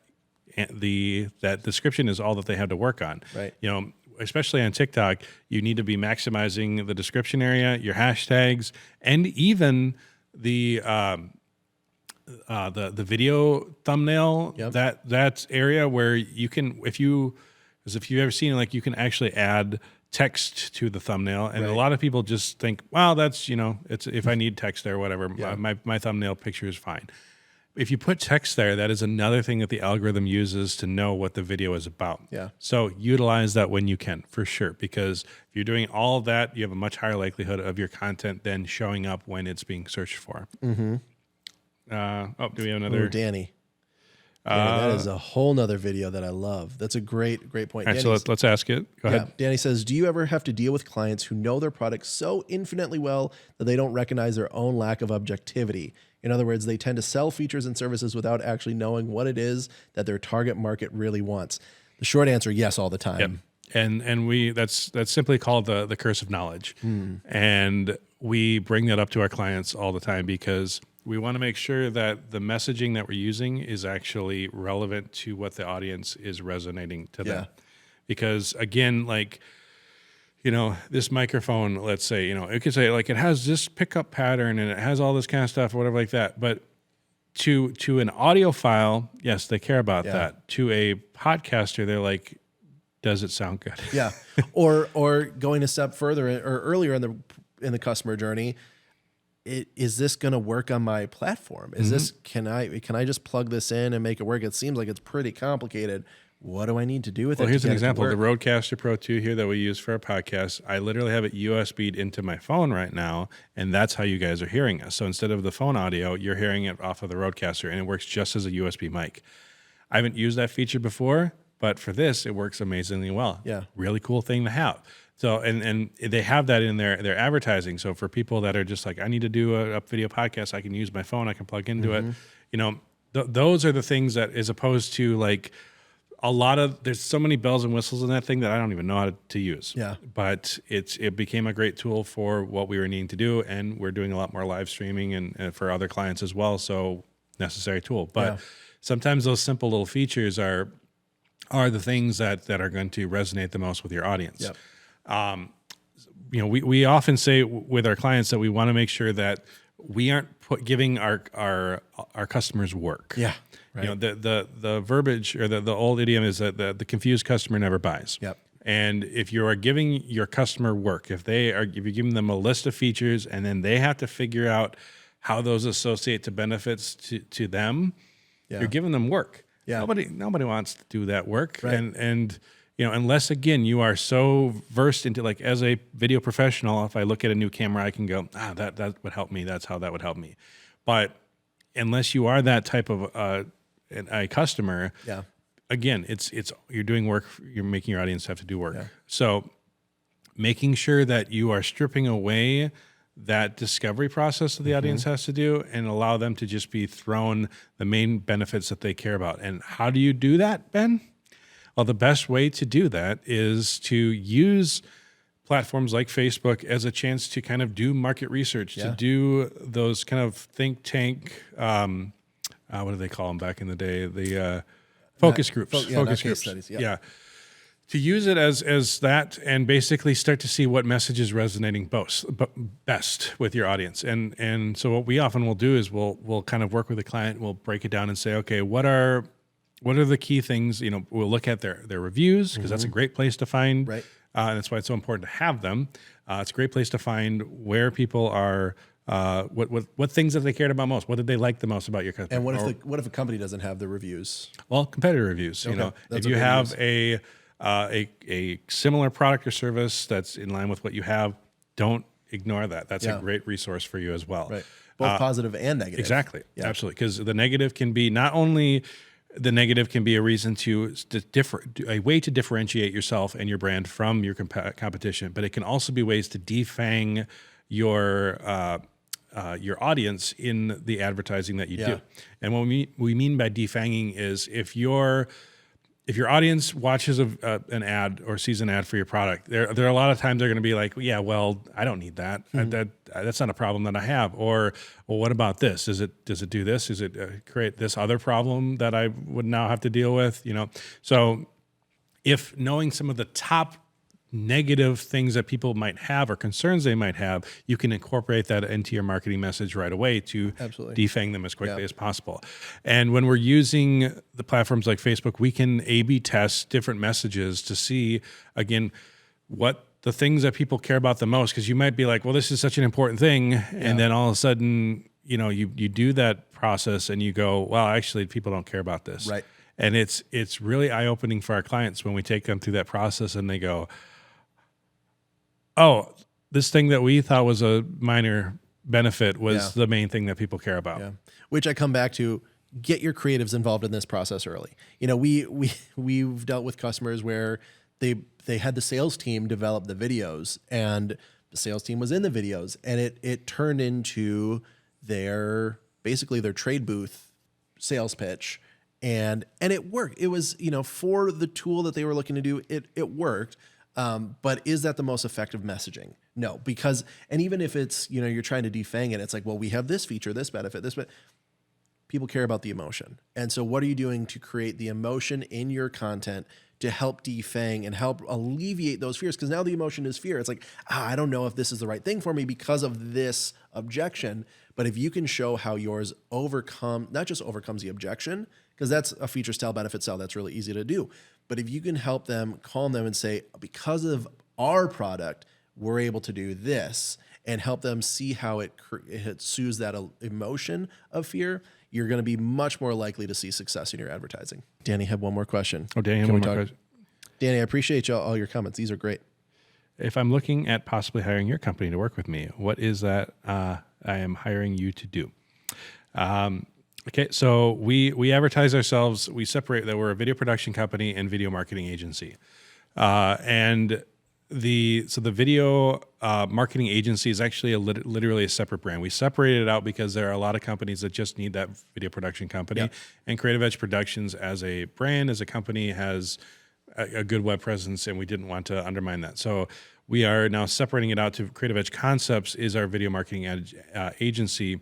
description is all that they have to work on. Right. Especially on TikTok, you need to be maximizing the description area, your hashtags, and even the video thumbnail. Yep. That's area where you can, if you've ever seen it, like you can actually add text to the thumbnail, and a lot of people just think, well, that's it's if I need text there, whatever. My thumbnail picture is fine. If you put text there, that is another thing that the algorithm uses to know what the video is about. Yeah. So utilize that when you can, for sure, because if you're doing all of that, you have a much higher likelihood of your content then showing up when it's being searched for. Mm-hmm. Do we have another? Ooh, Danny, that is a whole nother video that I love. That's a great point. All right, so let's ask it. Go ahead. Danny says, do you ever have to deal with clients who know their product so infinitely well that they don't recognize their own lack of objectivity? In other words, they tend to sell features and services without actually knowing what it is that their target market really wants. The short answer, yes, all the time. Yep. And that's simply called the curse of knowledge. And we bring that up to our clients all the time because we want to make sure that the messaging that we're using is actually relevant to what the audience is resonating to them. Because again, like, this microphone, let's say, it could say like it has this pickup pattern and it has all this kind of stuff or whatever like that. But to an audio file, yes, they care about that. To a podcaster, they're like, does it sound good? Yeah. Or going a step further or earlier in the customer journey, is this going to work on my platform? Is this, can I just plug this in and make it work? It seems like it's pretty complicated. What do I need to do with it? Well, here's an example. The Rodecaster Pro 2 here that we use for our podcast, I literally have it USB'd into my phone right now, and that's how you guys are hearing us. So instead of the phone audio, you're hearing it off of the Rodecaster, and it works just as a USB mic. I haven't used that feature before, but for this, it works amazingly well. Yeah. Really cool thing to have. So, and they have that in their advertising. So for people that are just like, I need to do a video podcast, I can use my phone, I can plug into it. Those are the things that, as opposed to like, there's so many bells and whistles in that thing that I don't even know how to use. Yeah. But it became a great tool for what we were needing to do, and we're doing a lot more live streaming and for other clients as well. So necessary tool. But sometimes those simple little features are the things that are going to resonate the most with your audience. Yep. We often say with our clients that we want to make sure that we aren't giving our customers work. Yeah. Right. The verbiage or the old idiom is that the confused customer never buys. Yep. And if you are giving your customer work, if you're giving them a list of features and then they have to figure out how those associate to benefits to them, you're giving them work. Yeah. Nobody wants to do that work. Right. And unless again you are so versed into, like, as a video professional, if I look at a new camera, I can go, that would help me. That's how that would help me. But unless you are that type of a customer, again, it's you're doing work. You're making your audience have to do work. Yeah. So making sure that you are stripping away that discovery process that the audience has to do and allow them to just be thrown the main benefits that they care about. And how do you do that, Ben? Well, the best way to do that is to use platforms like Facebook as a chance to kind of do market research, to do those kind of think tank, what do they call them back in the day? The focus groups. Focus groups. Studies, yeah. To use it as that and basically start to see what message is resonating best with your audience. And so what we often will do is we'll kind of work with the client, we'll break it down and say, okay, what are the key things? We'll look at their reviews, because that's a great place to find. Right. And that's why it's so important to have them. It's a great place to find where people are, what things that they cared about most. What did they like the most about your company? And what if a company doesn't have the reviews? Well, competitor reviews. Okay. If you have a similar product or service that's in line with what you have, don't ignore that. That's a great resource for you as well. Right. Both positive and negative. Exactly. Yeah. Absolutely. Because the negative can be a reason a way to differentiate yourself and your brand from your competition, but it can also be ways to defang your audience in the advertising that you do. And what we mean by defanging is if you're if your audience watches an ad or sees an ad for your product, there are a lot of times they're going to be like, yeah, well, I don't need that. That's not a problem that I have. Or, well, what about this? Does it do this? Does it create this other problem that I would now have to deal with? So if knowing some of the top negative things that people might have or concerns they might have, you can incorporate that into your marketing message right away to defang them as quickly as possible. And when we're using the platforms like Facebook, we can A/B test different messages to see, again, what the things that people care about the most, because you might be like, well, this is such an important thing. And then all of a sudden, you do that process and you go, well, actually, people don't care about this. Right. And it's really eye-opening for our clients when we take them through that process and they go, oh, this thing that we thought was a minor benefit was the main thing that people care about. Yeah. Which I come back to, get your creatives involved in this process early. We've dealt with customers where they had the sales team develop the videos, and the sales team was in the videos, and it turned into basically their trade booth sales pitch. And it worked. It was, for the tool that they were looking to do, it worked. But is that the most effective messaging? No, because, and even if it's, you're trying to defang it, it's like, well, we have this feature, this benefit, people care about the emotion. And so what are you doing to create the emotion in your content to help defang and help alleviate those fears? Because now the emotion is fear. It's like, I don't know if this is the right thing for me because of this objection. But if you can show how yours not just overcomes the objection, because that's a feature style benefit sell, that's really easy to do. But if you can help them, calm them and say, because of our product, we're able to do this, and help them see how it soothes that emotion of fear, you're going to be much more likely to see success in your advertising. Danny had one more question. Oh, Danny had one more question. Danny, I appreciate all your comments. These are great. If I'm looking at possibly hiring your company to work with me, what is that I am hiring you to do? Okay, so we advertise ourselves. We separate that we're a video production company and video marketing agency, and the video marketing agency is actually literally a separate brand. We separated it out because there are a lot of companies that just need that video production company, and Creative Edge Productions as a brand, as a company, has a good web presence, and we didn't want to undermine that. So we are now separating it out to Creative Edge Concepts is our video marketing agency,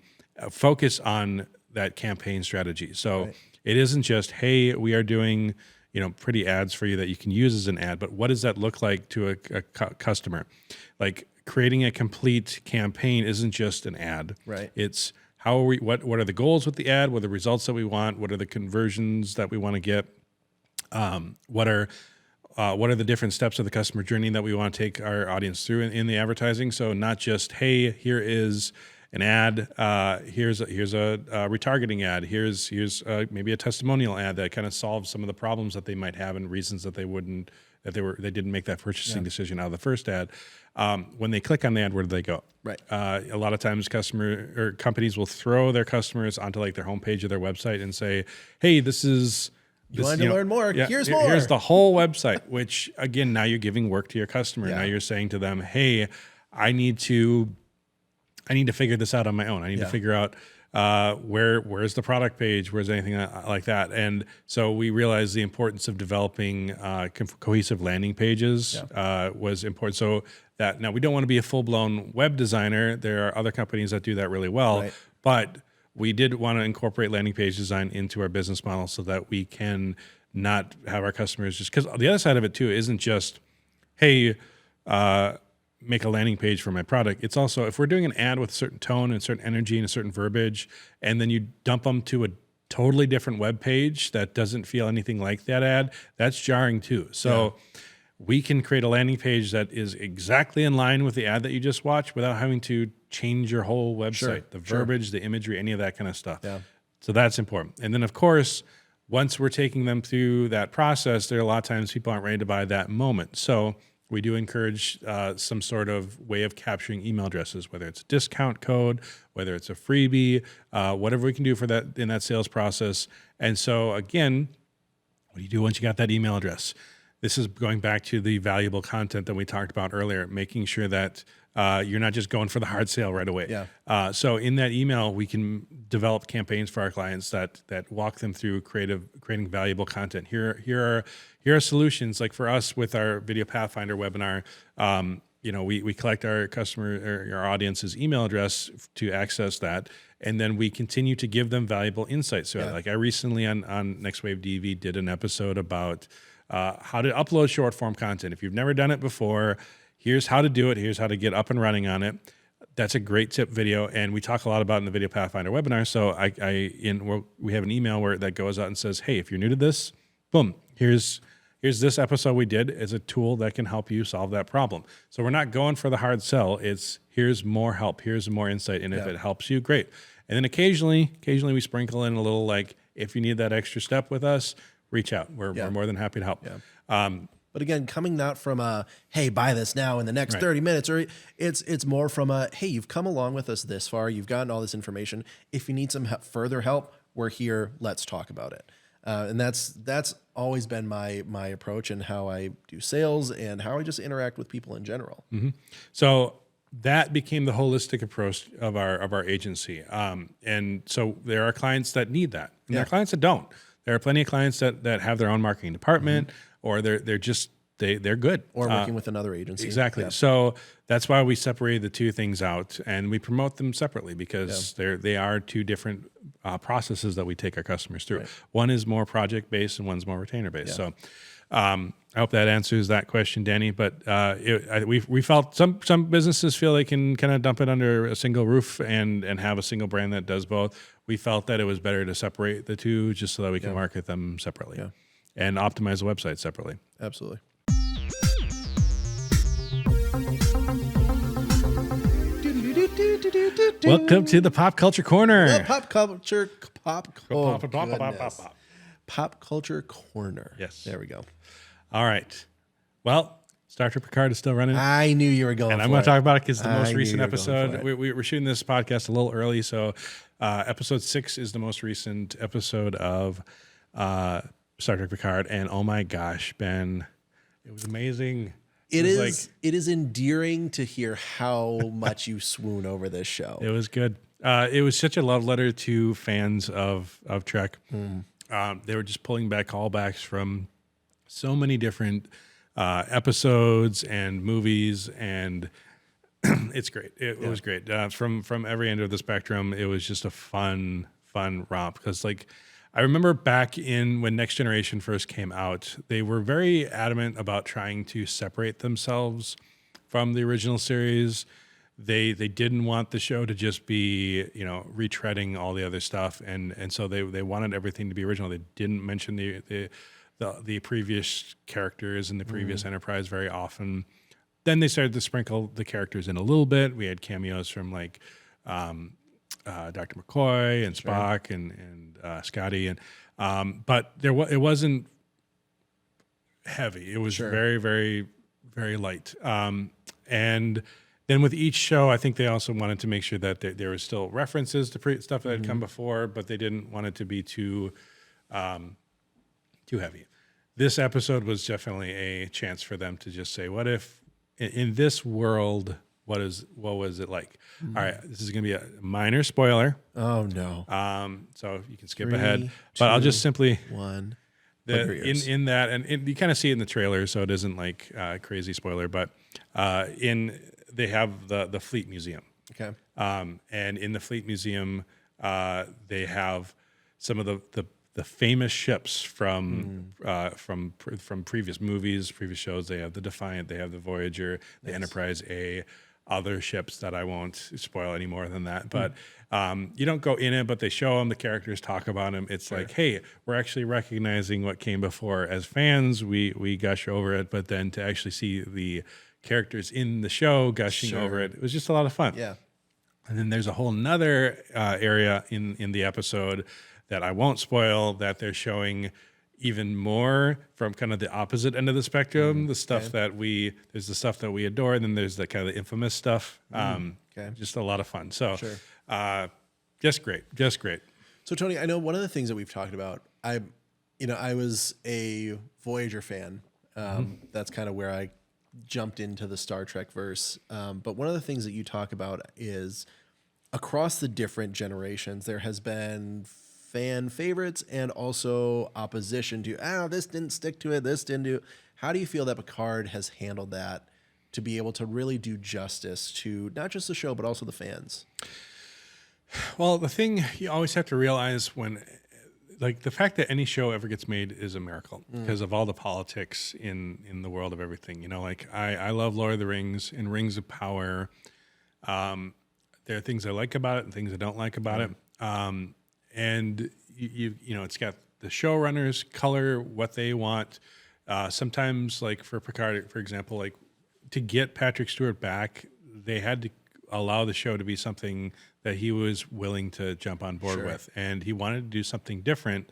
focus on that campaign strategy. So it isn't just, hey, we are doing pretty ads for you that you can use as an ad, but what does that look like to a customer? Like creating a complete campaign isn't just an ad. Right. It's how are we? What are the goals with the ad? What are the results that we want? What are the conversions that we want to get? What are the different steps of the customer journey that we want to take our audience through in the advertising? So not just, hey, here is an ad. Here's a retargeting ad. Here's maybe a testimonial ad that kind of solves some of the problems that they might have and reasons that they didn't make that purchasing decision out of the first ad. When they click on the ad, where do they go? Right. A lot of times, companies will throw their customers onto like their homepage of their website and say, "Hey, this is." You want to learn more? Here's more. Here's the whole website. Which again, now you're giving work to your customer. Now you're saying to them, "Hey, I need to figure this out on my own. I need to figure out where's the product page, where's anything like that." And so we realized the importance of developing cohesive landing pages was important. So that now we don't want to be a full-blown web designer. There are other companies that do that really well, but we did want to incorporate landing page design into our business model so that we can not have our customers just, because the other side of it too isn't just, hey, make a landing page for my product. It's also, if we're doing an ad with a certain tone and certain energy and a certain verbiage, and then you dump them to a totally different web page that doesn't feel anything like that ad, that's jarring too. So we can create a landing page that is exactly in line with the ad that you just watched without having to change your whole website, the verbiage, the imagery, any of that kind of stuff. Yeah. So that's important. And then of course, once we're taking them through that process, there are a lot of times people aren't ready to buy that moment. So we do encourage some sort of way of capturing email addresses, whether it's a discount code, whether it's a freebie, whatever we can do for that in that sales process. And so again, what do you do once you got that email address? This is going back to the valuable content that we talked about earlier, making sure that You're not just going for the hard sale right away. Yeah. So in that email, we can develop campaigns for our clients that walk them through creating valuable content. Here are solutions. Like for us with our Video Pathfinder webinar, we collect our customer or our audience's email address to access that, and then we continue to give them valuable insights. So like I recently on NextWaveDV did an episode about how to upload short form content. If you've never done it before, here's how to do it. Here's how to get up and running on it. That's a great tip video, and we talk a lot about it in the Video Pathfinder webinar. So we have an email that goes out and says, hey, if you're new to this, boom, here's this episode we did as a tool that can help you solve that problem. So we're not going for the hard sell. It's here's more help, here's more insight, and if it helps you, great. And then occasionally we sprinkle in a little like, if you need that extra step with us, reach out. We're more than happy to help. Yeah. But again, coming not from a, hey, buy this now in the next 30 minutes, or it's more from a, hey, you've come along with us this far. You've gotten all this information. If you need some further help, we're here. Let's talk about it. And that's always been my approach and how I do sales and how I just interact with people in general. Mm-hmm. So that became the holistic approach of our agency. And so there are clients that need that, and there are clients that don't. There are plenty of clients that have their own marketing department, or they're good. Or working with another agency. Exactly. Yeah. So that's why we separated the two things out, and we promote them separately because they are two different processes that we take our customers through. Right. One is more project-based and one's more retainer-based. Yeah. So I hope that answers that question, Danny. But we felt some businesses feel they can kind of dump it under a single roof and have a single brand that does both. We felt that it was better to separate the two just so that we can market them separately and optimize the website separately. Absolutely. Welcome to the Pop Culture Corner. Pop Culture Corner. Yes. There we go. All right. Well, Star Trek Picard is still running. I knew you were going and I'm going to talk about it because the most recent episode. We're shooting this podcast a little early, so episode 6 is the most recent episode of Star Trek Picard, and oh my gosh, Ben, it was amazing. It is endearing to hear how much you swoon over this show. It was good. It was such a love letter to fans of Trek. They were just pulling back callbacks from so many different episodes and movies, and it's great. It was great. From every end of the spectrum, it was just a fun romp because I remember back when Next Generation first came out, they were very adamant about trying to separate themselves from the original series. They didn't want the show to just be, retreading all the other stuff, and so they wanted everything to be original. They didn't mention the previous characters in the previous Enterprise very often. Then they started to sprinkle the characters in a little bit. We had cameos from Dr. McCoy and Spock and Scotty, and but it wasn't heavy. It was very, very, very light. And then with each show, I think they also wanted to make sure that there was still references to stuff that had come before, but they didn't want it to be too heavy. This episode was definitely a chance for them to just say, what if in this world, what was it like? All right, this is going to be a minor spoiler. Oh no. So you can skip ahead, but I'll just simply one. In that, and you kind of see it in the trailer, so it isn't like crazy spoiler, but they have the Fleet Museum. Okay. And in the Fleet Museum, they have some of the famous ships from previous movies, previous shows. They have the Defiant, they have the Voyager, the Enterprise A, other ships that I won't spoil any more than that. But you don't go in it, but they show them, the characters talk about them. It's like, hey, we're actually recognizing what came before. As fans, we gush over it, but then to actually see the characters in the show gushing over it was just a lot of fun. Yeah. And then there's a whole nother area in the episode that I won't spoil, that they're showing even more from kind of the opposite end of the spectrum. The stuff there's the stuff that we adore, and then there's the kind of the infamous stuff. Just a lot of fun. So just great. So Tony, I know one of the things that we've talked about, I was a Voyager fan. That's kind of where I jumped into the Star Trek verse. But one of the things that you talk about is across the different generations, there has been fan favorites and also opposition to, this didn't stick to it, this didn't do. How do you feel that Picard has handled that to be able to really do justice to not just the show, but also the fans? Well, the thing you always have to realize when, like, the fact that any show ever gets made is a miracle because of all the politics in the world of everything. You know, like I love Lord of the Rings and Rings of Power. There are things I like about it and things I don't like about it. And you know, it's got the showrunners color what they want. Sometimes, like for Picard, for example, like to get Patrick Stewart back, they had to allow the show to be something that he was willing to jump on board with, and he wanted to do something different.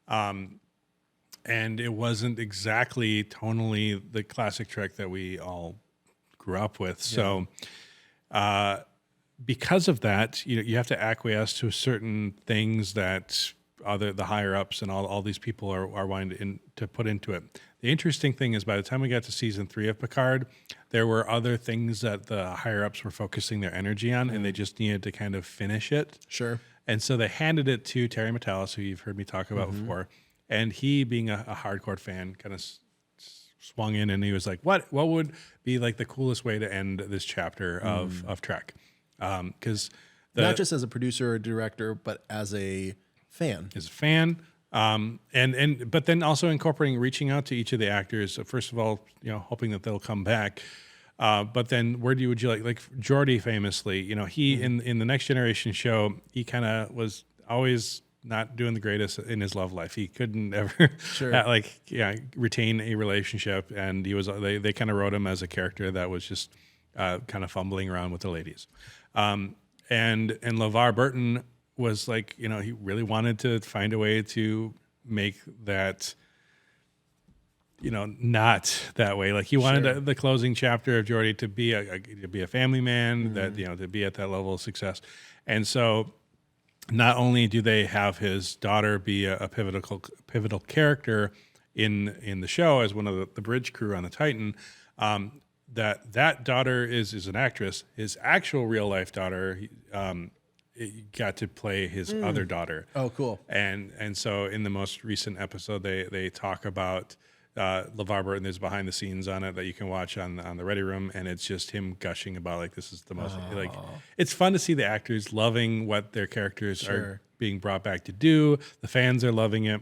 And it wasn't exactly tonally the classic Trek that we all grew up with. So, because of that, you have to acquiesce to certain things that the higher ups and all these people are wanting to put into it. The interesting thing is by the time we got to season 3 of Picard, there were other things that the higher ups were focusing their energy on, and they just needed to kind of finish it. Sure. And so they handed it to Terry Matalas, who you've heard me talk about before. And he, being a hardcore fan, kind of swung in and he was like, what would be like the coolest way to end this chapter of Trek? Because not just as a producer or director, but as a fan. As a fan. But then also reaching out to each of the actors. First of all, hoping that they'll come back. But then would you like Geordi famously, he in the Next Generation show, he kind of was always not doing the greatest in his love life. He couldn't ever retain a relationship, and they kind of wrote him as a character that was just kind of fumbling around with the ladies. And LeVar Burton was like, he really wanted to find a way to make that, not that way. Like he wanted the closing chapter of Geordi to be a family man, that, to be at that level of success. And so not only do they have his daughter be a pivotal character in the show as one of the bridge crew on the Titan, that daughter is an actress. His actual real life daughter, got to play his other daughter. Oh, cool. And so in the most recent episode, they talk about LeVar Burton. There's behind the scenes on it that you can watch on the Ready Room, and it's just him gushing about like this is the most it's fun to see the actors loving what their characters are being brought back to do. The fans are loving it.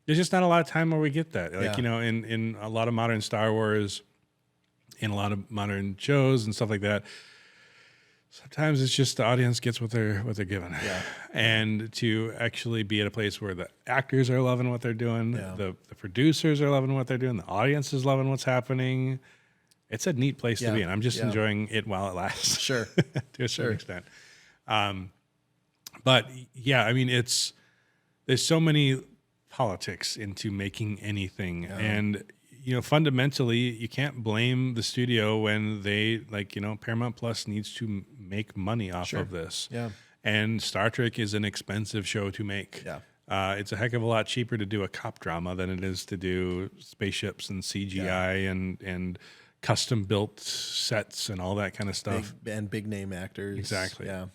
There's just not a lot of time where we get that. Like in a lot of modern Star Wars, in a lot of modern shows and stuff like that. Sometimes it's just the audience gets what they're given, and to actually be at a place where the actors are loving what they're doing, the producers are loving what they're doing, the audience is loving what's happening. It's a neat place to be in. I'm just enjoying it while it lasts. Sure, to a certain extent. But I mean, there's so many politics into making anything, and fundamentally, you can't blame the studio when they Paramount Plus needs to make money off of this. Yeah. And Star Trek is an expensive show to make. Yeah. It's a heck of a lot cheaper to do a cop drama than it is to do spaceships and CGI and custom built sets and all that kind of stuff. Big name actors. Exactly. Yeah.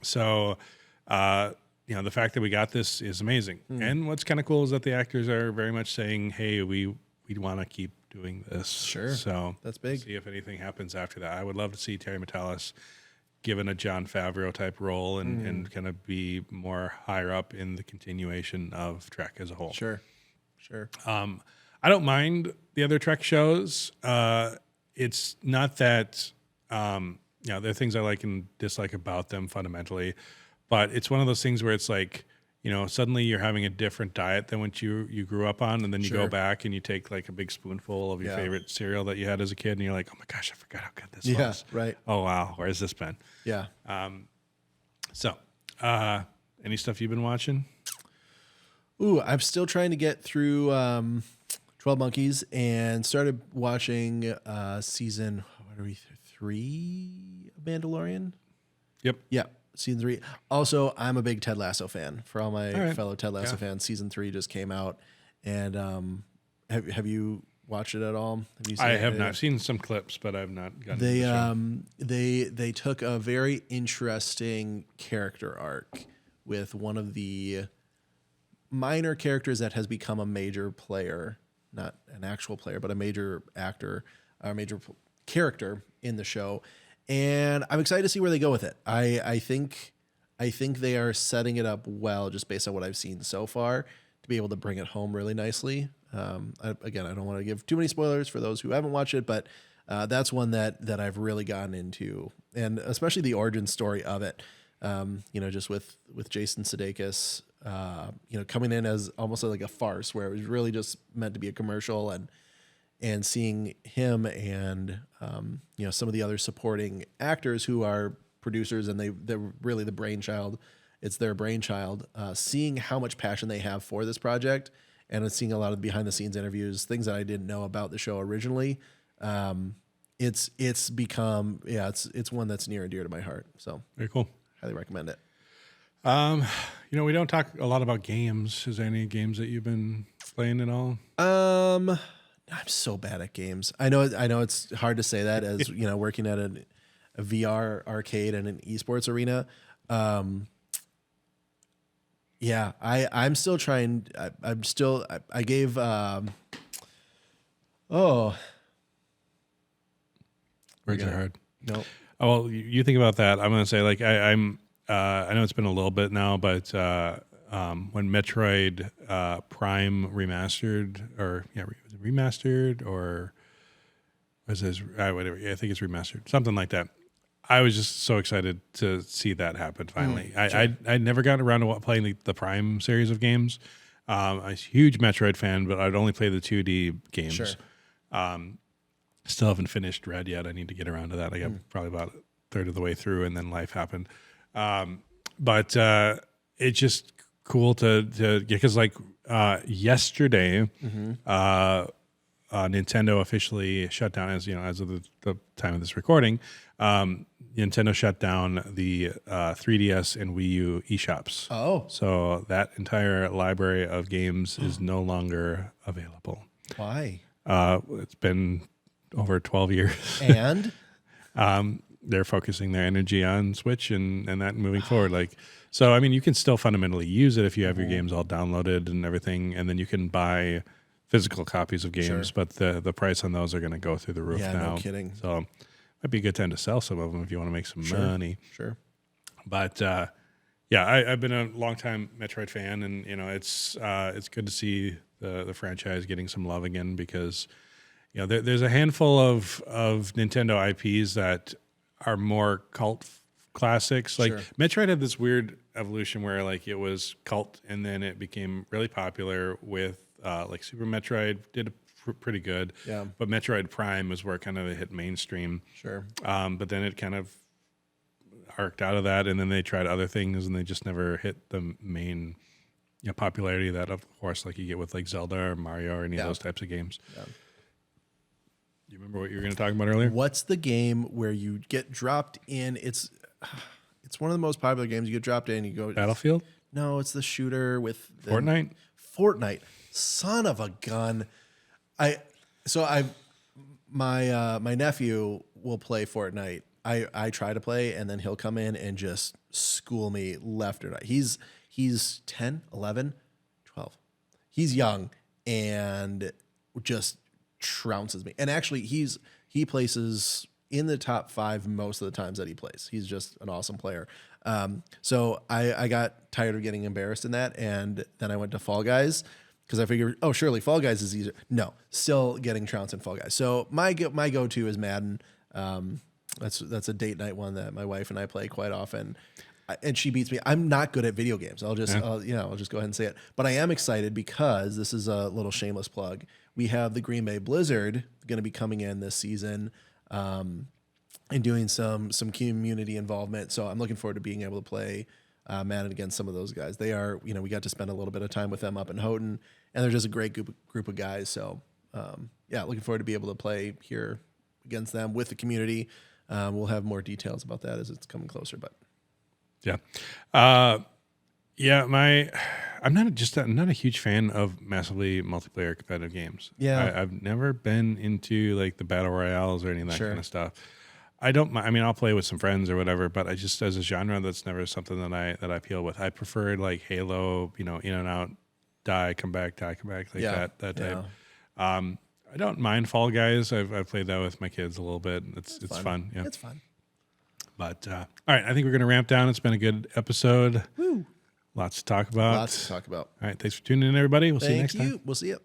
So, the fact that we got this is amazing. And what's kind of cool is that the actors are very much saying, hey, we'd want to keep doing this. Sure. So that's big. See if anything happens after that. I would love to see Terry Matalas given a Jon Favreau type role and kind of be more higher up in the continuation of Trek as a whole. Sure. I don't mind the other Trek shows. It's not that, there are things I like and dislike about them fundamentally, but it's one of those things where it's like, suddenly you're having a different diet than what you grew up on, and then you go back and you take like a big spoonful of your favorite cereal that you had as a kid, and you're like, oh my gosh, I forgot how good this was. Yeah, right. Oh wow, where's this been? Yeah. Any stuff you've been watching? Ooh, I'm still trying to get through 12 Monkeys and started watching season 3 of Mandalorian. Yep. Yeah. Season 3. Also, I'm a big Ted Lasso fan. For all my fellow Ted Lasso fans, season 3 just came out. And have you watched it at all? Have you seen I it? have not seen some clips, but I've not gotten They to the show. they took a very interesting character arc with one of the minor characters that has become a major player, not an actual player, but a major actor, a major character in the show. And I'm excited to see where they go with it. I think they are setting it up well, just based on what I've seen so far, to be able to bring it home really nicely. Again, I don't want to give too many spoilers for those who haven't watched it, but that's one that I've really gotten into, and especially the origin story of it. Just with Jason Sudeikis, coming in as almost like a farce, where it was really just meant to be a commercial, and seeing him and some of the other supporting actors who are producers, and they're really the brainchild. It's their brainchild. Seeing how much passion they have for this project, and seeing a lot of behind the scenes interviews, things that I didn't know about the show originally. It's become, it's one that's near and dear to my heart. So Very cool. highly recommend it. We don't talk a lot about games. Is there any games that you've been playing at all? I'm so bad at games. I know it's hard to say that as working at a VR arcade and an esports arena. I'm still trying. I gave. Words are hard. No. Oh, well, you think about that. I'm going to say, like, I know it's been a little bit now, but when Metroid Prime remastered, was it remastered or was this whatever? I think it's remastered, something like that. I was just so excited to see that happen finally. Sure. I'd never gotten around to playing the Prime series of games. I'm a huge Metroid fan, but I'd only play the 2D games. Sure. Still haven't finished Red yet. I need to get around to that. I got probably about a third of the way through, and then life happened. But it's just cool to get, because yesterday, Nintendo officially shut down, as of the time of this recording. Nintendo shut down the 3DS and Wii U eShops. Oh. So that entire library of games is no longer available. Why? It's been over 12 years. And they're focusing their energy on Switch and that moving forward. So, I mean, you can still fundamentally use it if you have your games all downloaded and everything, and then you can buy physical copies of games, Sure. but the price on those are going to go through the roof now. No kidding. So might be a good time to sell some of them if you want to make some money. Sure. But I've been a longtime Metroid fan, and it's good to see the franchise getting some love again, because there's a handful of Nintendo IPs that are more cult classics. Like Sure. Metroid had this weird evolution where it was cult, and then it became really popular with Super Metroid did pretty good. Yeah. But Metroid Prime was where kind of it hit mainstream. Sure. But then it kind of arced out of that, and then they tried other things, and they just never hit the main popularity that, of course, you get with Zelda or Mario or any of those types of games. Yeah. You remember what you were going to talk about earlier? What's the game where you get dropped in? It's one of the most popular games. You get dropped in, you go Battlefield? No, it's the shooter with Fortnite? Fortnite. Son of a gun. My nephew will play Fortnite. I try to play, and then he'll come in and just school me left or right. He's 10, 11, 12. He's young and just trounces me. And actually, he places in the top 5 most of the times that he plays. He's just an awesome player. So I got tired of getting embarrassed in that, and then I went to Fall Guys, because I figured, surely Fall Guys is easier. No, still getting trounced in Fall Guys. So my go-to is Madden. That's a date night one that my wife and I play quite often. And she beats me. I'm not good at video games. I'll just go ahead and say it. But I am excited because this is a little shameless plug. We have the Green Bay Blizzard going to be coming in this season, and doing some community involvement. So I'm looking forward to being able to play Madden against some of those guys. They are, we got to spend a little bit of time with them up in Houghton, and they're just a great group of guys. So looking forward to be able to play here against them with the community. We'll have more details about that as it's coming closer, but. Yeah. I'm not a huge fan of massively multiplayer competitive games. Yeah. I've never been into like the battle royales or any of that Sure. kind of stuff. I don't. I mean, I'll play with some friends or whatever, but I just as a genre, that's never something that I appeal with. I prefer like Halo, in and out, die, come back, like Yeah. that Yeah. type. I don't mind Fall Guys. I've played that with my kids a little bit. It's fun. Yeah. It's fun. But all right, I think we're going to ramp down. It's been a good episode. Woo. Lots to talk about. Lots to talk about. All right, thanks for tuning in, everybody. We'll see you next time. We'll see you.